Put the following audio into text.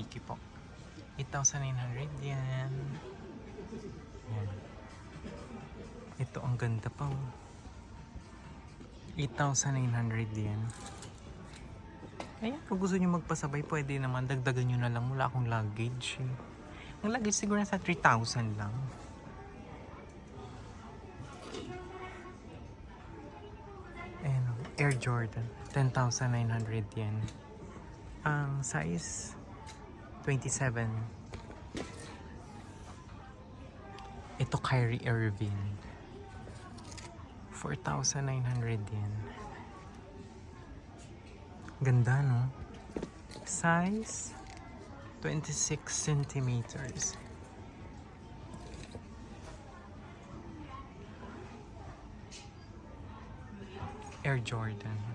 Nike po. 8,900 yan. Yan. Ito ang ganda pa. 8,900 yan. Ayan, kung gusto nyo magpasabay, pwede naman. Dagdagan nyo na lang. Wala akong luggage. Ang luggage siguro nasa 3,000 lang. Ayan, Air Jordan. 10,900 yan. Ang size 27. Ito Kyrie Irving. 4,900 yan. Ganda, no? Size 26 centimeters. Air Jordan.